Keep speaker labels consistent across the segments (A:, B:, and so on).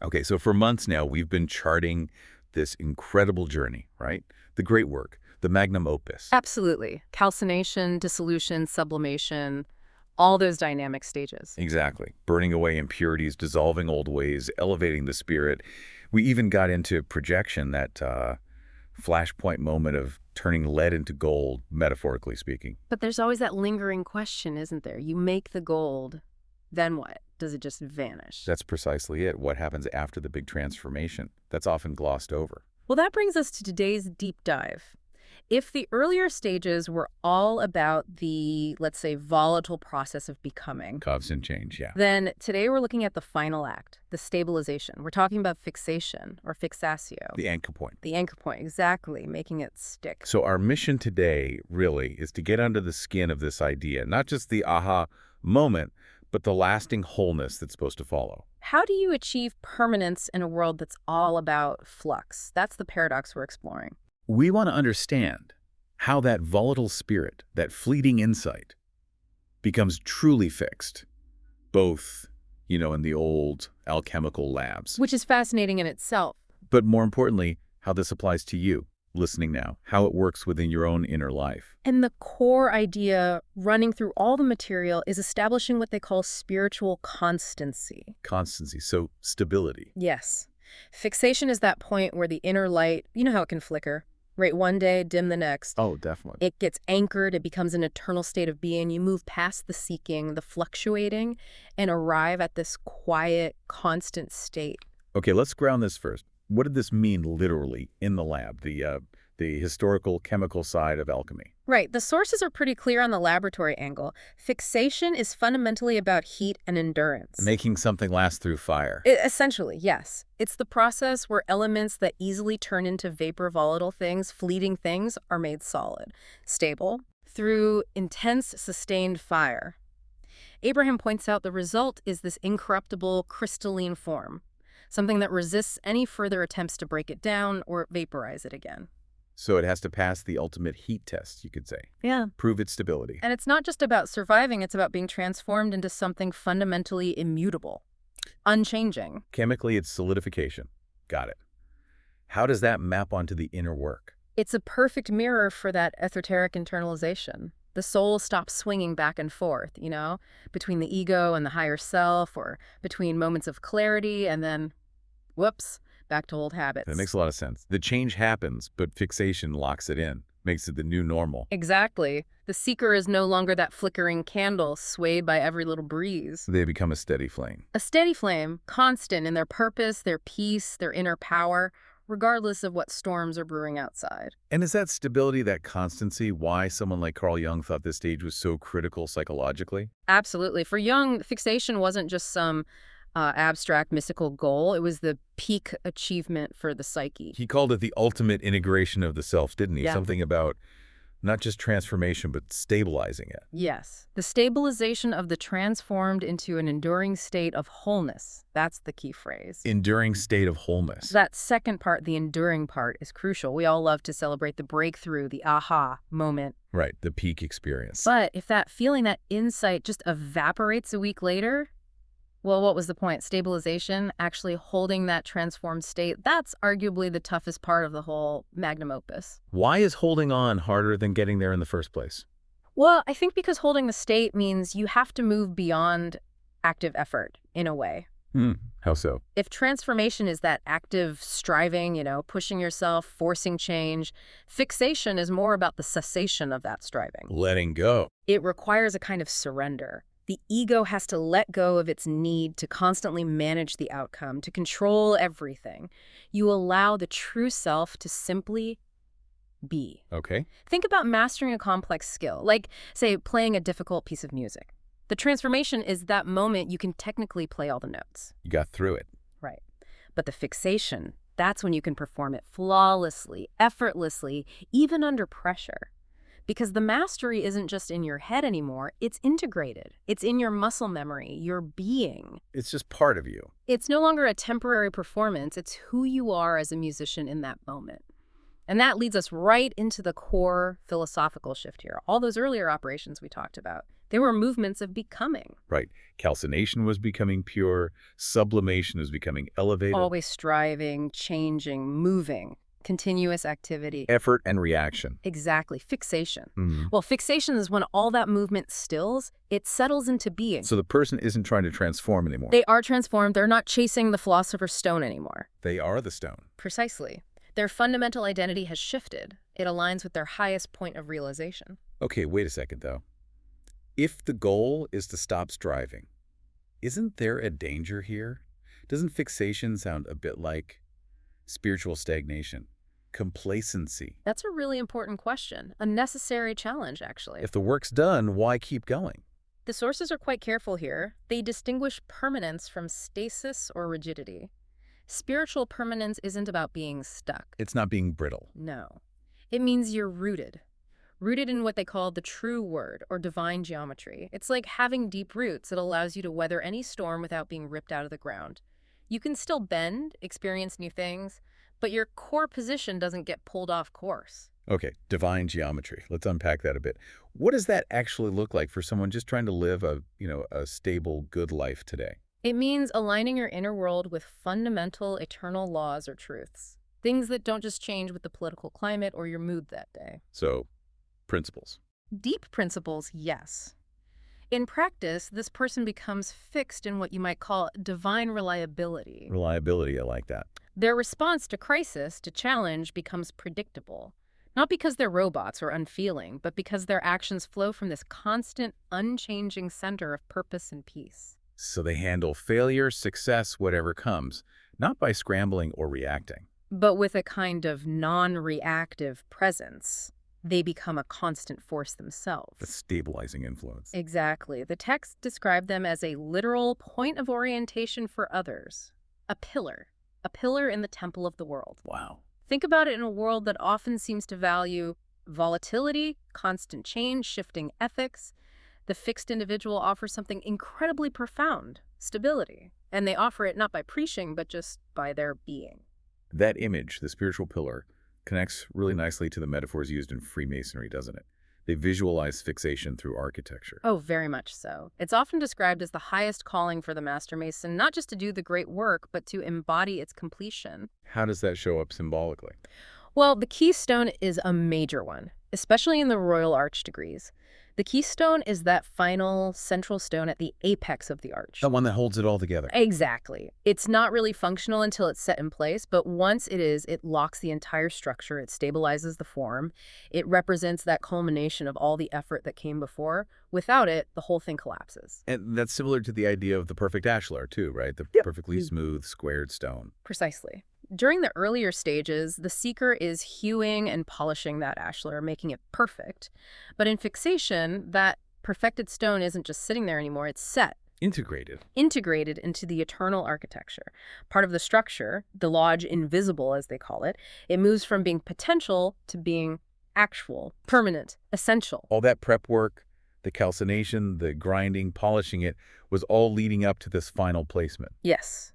A: Okay, so for months now, we've been charting this incredible journey, right? The great work, the magnum opus.
B: Absolutely. Calcination, dissolution, sublimation, all those dynamic stages.
A: Exactly. Burning away impurities, dissolving old ways, elevating the spirit. We even got into projection, that flashpoint moment of turning lead into gold, metaphorically speaking.
B: But there's always that lingering question, isn't there? You make the gold, then what? Does it just vanish?
A: That's precisely it. What happens after the big transformation? That's often glossed over.
B: Well, that brings us to today's deep dive. If the earlier stages were all about the, let's say, volatile process of becoming,
A: Constant change, yeah.
B: then today we're looking at the final act, the stabilization. We're talking about fixation, or fixatio.
A: The anchor point.
B: The anchor point, exactly, making it stick.
A: So our mission today, really, is to get under the skin of this idea, not just the aha moment, but the lasting wholeness that's supposed to follow.
B: How do you achieve permanence in a world that's all about flux? That's the paradox we're exploring.
A: We want to understand how that volatile spirit, that fleeting insight, becomes truly fixed, both, in the old alchemical labs.
B: Which is fascinating in itself.
A: But more importantly, how this applies to you, listening now, how it works within your own inner life.
B: And the core idea running through all the material is establishing what they call spiritual constancy.
A: Constancy, so stability.
B: Yes. Fixation is that point where the inner light, you know how it can flicker, right? One day, dim the next.
A: Oh, definitely.
B: It gets anchored, it becomes an eternal state of being. You move past the seeking, the fluctuating, and arrive at this quiet, constant state.
A: Okay, let's ground this first. What did this mean literally in the lab, the historical chemical side of alchemy?
B: Right. The sources are pretty clear on the laboratory angle. Fixation is fundamentally about heat and endurance.
A: Making something last through fire.
B: Essentially, yes. It's the process where elements that easily turn into vapor volatile things, fleeting things, are made solid, stable, through intense, sustained fire. Abraham points out the result is this incorruptible, crystalline form, something that resists any further attempts to break it down or vaporize it again.
A: So it has to pass the ultimate heat test, you could say.
B: Yeah.
A: Prove its stability.
B: And it's not just about surviving, it's about being transformed into something fundamentally immutable, unchanging.
A: Chemically, it's solidification. Got it. How does that map onto the inner work?
B: It's a perfect mirror for that esoteric internalization. The soul stops swinging back and forth, between the ego and the higher self, or between moments of clarity and then, whoops, back to old habits.
A: That makes a lot of sense. The change happens, but fixation locks it in, makes it the new normal.
B: Exactly. The seeker is no longer that flickering candle swayed by every little breeze.
A: They become a steady flame.
B: A steady flame, constant in their purpose, their peace, their inner power, regardless of what storms are brewing outside.
A: And is that stability, that constancy, why someone like Carl Jung thought this stage was so critical psychologically?
B: Absolutely. For Jung, fixation wasn't just some abstract mystical goal. It was the peak achievement for the psyche.
A: He called it the ultimate integration of the self, didn't he?
B: Yeah.
A: Something about not just transformation, but stabilizing it.
B: Yes. The stabilization of the transformed into an enduring state of wholeness. That's the key phrase.
A: Enduring state of wholeness.
B: That second part, the enduring part, is crucial. We all love to celebrate the breakthrough, the aha moment.
A: Right, the peak experience.
B: But if that feeling, that insight just evaporates a week later, well, what was the point? Stabilization, actually holding that transformed state, that's arguably the toughest part of the whole magnum opus.
A: Why is holding on harder than getting there in the first place?
B: Well, I think because holding the state means you have to move beyond active effort, in a way.
A: How so?
B: If transformation is that active striving, pushing yourself, forcing change, fixation is more about the cessation of that striving.
A: Letting go.
B: It requires a kind of surrender. The ego has to let go of its need to constantly manage the outcome, to control everything. You allow the true self to simply be.
A: Okay.
B: Think about mastering a complex skill, like, say, playing a difficult piece of music. The transformation is that moment you can technically play all the notes.
A: You got through it.
B: Right. But the fixation, that's when you can perform it flawlessly, effortlessly, even under pressure. Because the mastery isn't just in your head anymore, it's integrated. It's in your muscle memory, your being.
A: It's just part of you.
B: It's no longer a temporary performance, it's who you are as a musician in that moment. And that leads us right into the core philosophical shift here. All those earlier operations we talked about, They were movements of becoming.
A: Right. Calcination was becoming pure. Sublimation was becoming elevated.
B: Always striving, changing, moving. Continuous activity.
A: Effort and reaction.
B: Exactly. Fixation.
A: Mhm.
B: Well, fixation is when all that movement stills, it settles into being.
A: So the person isn't trying to transform anymore.
B: They are transformed. They're not chasing the philosopher's stone anymore.
A: They are the stone.
B: Precisely. Their fundamental identity has shifted. It aligns with their highest point of realization.
A: Okay, wait a second, though. If the goal is to stop striving, isn't there a danger here? Doesn't fixation sound a bit like spiritual stagnation, complacency?
B: That's a really important question. A necessary challenge, actually.
A: If the work's done, why keep going?
B: The sources are quite careful here. They distinguish permanence from stasis or rigidity. Spiritual permanence isn't about being stuck.
A: It's not being brittle.
B: No. It means you're rooted. Rooted in what they call the true word or divine geometry. It's like having deep roots that allows you to weather any storm without being ripped out of the ground. You can still bend, experience new things, but your core position doesn't get pulled off course.
A: Okay, divine geometry. Let's unpack that a bit. What does that actually look like for someone just trying to live a stable, good life today?
B: It means aligning your inner world with fundamental, eternal laws or truths. Things that don't just change with the political climate or your mood that day.
A: So, principles.
B: Deep principles, yes. In practice, this person becomes fixed in what you might call divine reliability.
A: Reliability, I like that.
B: Their response to crisis, to challenge, becomes predictable. Not because they're robots or unfeeling, but because their actions flow from this constant, unchanging center of purpose and peace.
A: So they handle failure, success, whatever comes, not by scrambling or reacting.
B: But with a kind of non-reactive presence, they become a constant force themselves.
A: The stabilizing influence.
B: Exactly. The text described them as a literal point of orientation for others. A pillar in the temple of the world.
A: Wow.
B: Think about it in a world that often seems to value volatility, constant change, shifting ethics. The fixed individual offers something incredibly profound, stability. And they offer it not by preaching, but just by their being.
A: That image, the spiritual pillar, connects really nicely to the metaphors used in Freemasonry, doesn't it? They visualize fixation through architecture.
B: Oh, very much so. It's often described as the highest calling for the Master Mason, not just to do the great work, but to embody its completion.
A: How does that show up symbolically?
B: Well, the keystone is a major one, especially in the Royal Arch degrees. The keystone is that final central stone at the apex of the arch.
A: The one that holds it all together.
B: Exactly. It's not really functional until it's set in place, but once it is, it locks the entire structure. It stabilizes the form. It represents that culmination of all the effort that came before. Without it, the whole thing collapses.
A: And that's similar to the idea of the perfect ashlar, too, right? The
B: Yep.
A: perfectly smooth, squared stone.
B: Precisely. During the earlier stages, the seeker is hewing and polishing that ashlar, making it perfect. But in fixation, that perfected stone isn't just sitting there anymore, it's set. Integrated into the eternal architecture. Part of the structure, the lodge invisible as they call it, it moves from being potential to being actual, permanent, essential.
A: All that prep work, the calcination, the grinding, polishing it, was all leading up to this final placement.
B: Yes.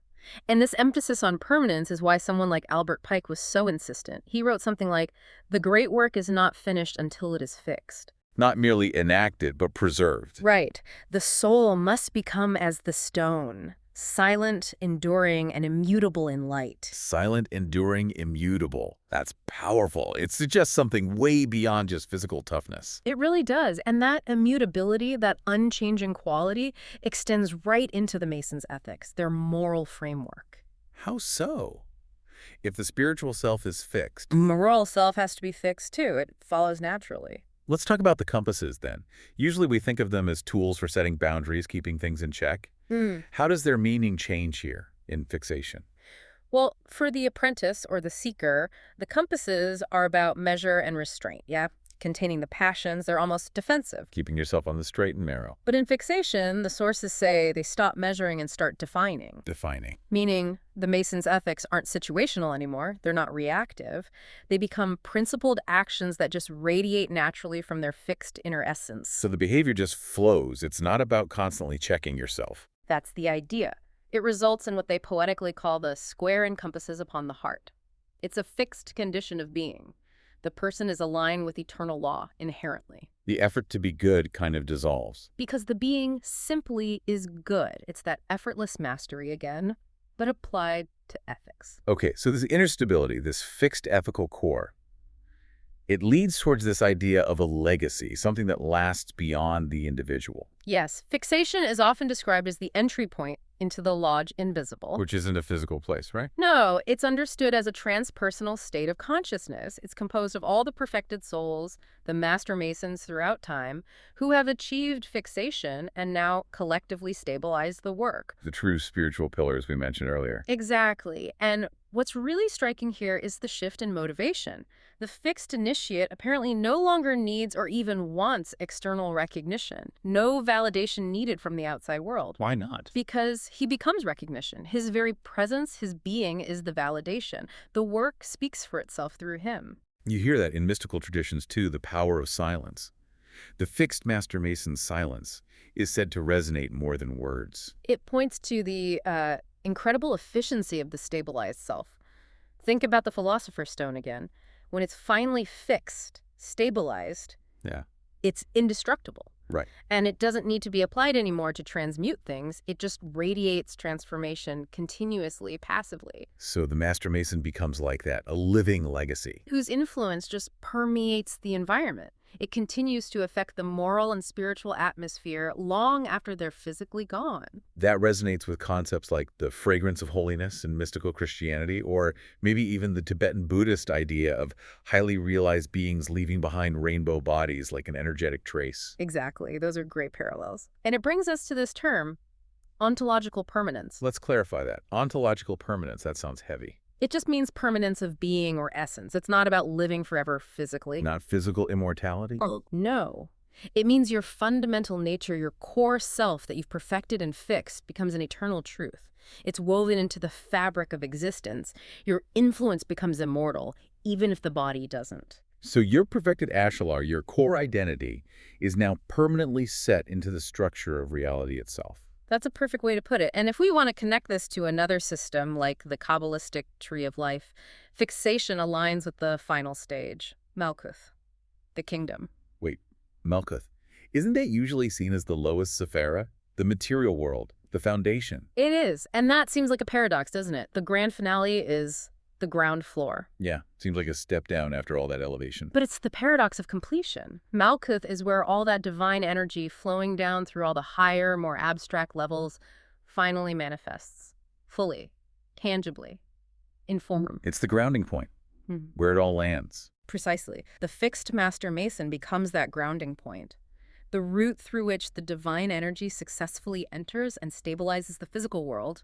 B: And this emphasis on permanence is why someone like Albert Pike was so insistent. He wrote something like, "The great work is not finished until it is fixed."
A: Not merely enacted, but preserved.
B: Right. The soul must become as the stone, silent, enduring, and immutable in light.
A: Silent, enduring, immutable. That's powerful. It suggests something way beyond just physical toughness.
B: It really does. And that immutability, that unchanging quality, extends right into the Masons' ethics, their moral framework.
A: How so? If the spiritual self is fixed,
B: Moral self has to be fixed too. It follows naturally.
A: let's talk about the compasses then. Usually we think of them as tools for setting boundaries, keeping things in check. How does their meaning change here in fixation?
B: Well, for the apprentice or the seeker, the compasses are about measure and restraint, yeah? Containing the passions, they're almost defensive.
A: Keeping yourself on the straight and narrow.
B: But in fixation, the sources say they stop measuring and start defining.
A: Defining.
B: Meaning the Mason's ethics aren't situational anymore. They're not reactive. They become principled actions that just radiate naturally from their fixed inner essence.
A: So the behavior just flows. It's not about constantly checking yourself.
B: That's the idea. It results in what they poetically call the square and compasses upon the heart. It's a fixed condition of being. The person is aligned with eternal law inherently.
A: The effort to be good kind of dissolves.
B: Because the being simply is good. It's that effortless mastery again, but applied to ethics.
A: Okay, so this inner stability, this fixed ethical core, it leads towards this idea of a legacy, something that lasts beyond the individual.
B: Yes, fixation is often described as the entry point into the lodge invisible.
A: Which isn't a physical place, right?
B: No, it's understood as a transpersonal state of consciousness. It's composed of all the perfected souls, the master masons throughout time, who have achieved fixation and now collectively stabilize the work.
A: The true spiritual pillars we mentioned earlier.
B: Exactly. And what's really striking here is the shift in motivation. The fixed initiate apparently no longer needs or even wants external recognition. No validation needed from the outside world.
A: Why not?
B: Because he becomes recognition. His very presence, his being, is the validation. The work speaks for itself through him.
A: You hear that in mystical traditions too, the power of silence. The fixed Master Mason's silence is said to resonate more than words.
B: It points to the incredible efficiency of the stabilized self. Think about the Philosopher's Stone again. When it's finally fixed, stabilized,
A: Yeah.
B: it's indestructible.
A: Right.
B: And it doesn't need to be applied anymore to transmute things. It just radiates transformation continuously, passively.
A: So the Master Mason becomes like that, a living legacy.
B: Whose influence just permeates the environment. It continues to affect the moral and spiritual atmosphere long after they're physically gone.
A: That resonates with concepts like the fragrance of holiness in mystical Christianity, or maybe even the Tibetan Buddhist idea of highly realized beings leaving behind rainbow bodies like an energetic trace.
B: Exactly. Those are great parallels. And it brings us to this term, ontological permanence.
A: Let's clarify that. Ontological permanence, that sounds heavy.
B: It just means permanence of being or essence. It's not about living forever physically.
A: Not physical immortality?
B: No. It means your fundamental nature, your core self that you've perfected and fixed, becomes an eternal truth. It's woven into the fabric of existence. Your influence becomes immortal, even if the body doesn't.
A: So your perfected Ashalar, your core identity, is now permanently set into the structure of reality itself.
B: That's a perfect way to put it. And if we want to connect this to another system, like the Kabbalistic tree of life, fixation aligns with the final stage, Malkuth, the kingdom.
A: Wait, Malkuth. Isn't that usually seen as the lowest Sephira? The material world, the foundation.
B: It is. And that seems like a paradox, doesn't it? The grand finale is the ground floor.
A: Yeah, seems like a step down after all that elevation.
B: But it's the paradox of completion. Malkuth is where all that divine energy flowing down through all the higher, more abstract levels finally manifests. Fully. Tangibly. In form.
A: It's the grounding point, where it all lands.
B: Precisely. The fixed Master Mason becomes that grounding point. The route through which the divine energy successfully enters and stabilizes the physical world,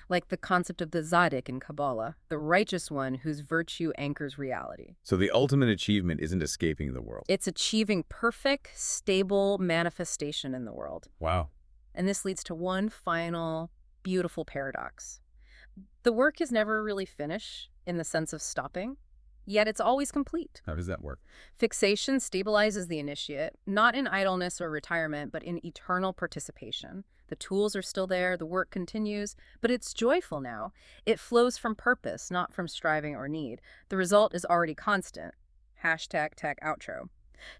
B: like the concept of the Tzaddik in Kabbalah, the righteous one whose virtue anchors reality.
A: So the ultimate achievement isn't escaping the world.
B: It's achieving perfect, stable manifestation in the world.
A: Wow.
B: And this leads to one final, beautiful paradox. The work is never really finished in the sense of stopping, yet it's always complete.
A: How does that work?
B: Fixation stabilizes the initiate, not in idleness or retirement, but in eternal participation. The tools are still there, the work continues, but it's joyful now. It flows from purpose, not from striving or need. The result is already constant. Hashtag tech outro.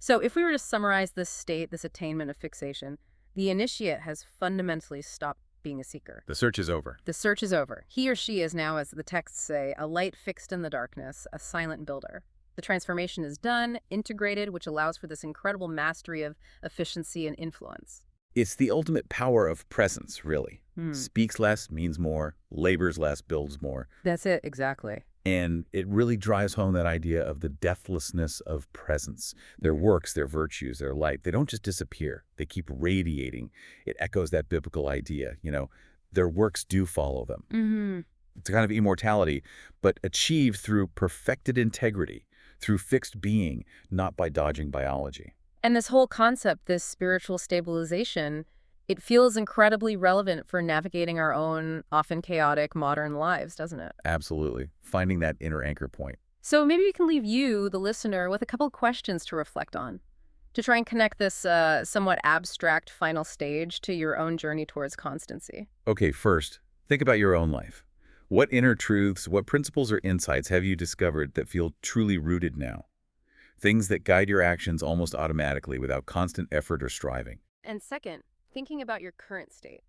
B: So if we were to summarize this state, this attainment of fixation, the initiate has fundamentally stopped being a seeker.
A: The search is over.
B: The search is over. He or she is now, as the texts say, a light fixed in the darkness, a silent builder. The transformation is done, integrated, which allows for this incredible mastery of efficiency and influence.
A: It's the ultimate power of presence, really. Speaks less, means more, labors less, builds more.
B: That's it, exactly.
A: And it really drives home that idea of the deathlessness of presence. Their works, their virtues, their light, they don't just disappear. They keep radiating. It echoes that biblical idea, their works do follow them. It's a kind of immortality, but achieved through perfected integrity, through fixed being, not by dodging biology.
B: And this whole concept, this spiritual stabilization, it feels incredibly relevant for navigating our own, often chaotic, modern lives, doesn't it?
A: Absolutely. Finding that inner anchor point.
B: So maybe we can leave you, the listener, with a couple of questions to reflect on, to try and connect this somewhat abstract final stage to your own journey towards constancy.
A: Okay, first, think about your own life. What inner truths, what principles or insights have you discovered that feel truly rooted now? things that guide your actions almost automatically without constant effort or striving.
B: And second, thinking about your current state.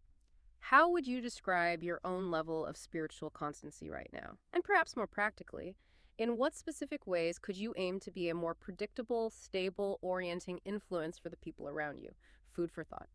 B: How would you describe your own level of spiritual constancy right now? And perhaps more practically, in what specific ways could you aim to be a more predictable, stable, orienting influence for the people around you? Food for thought.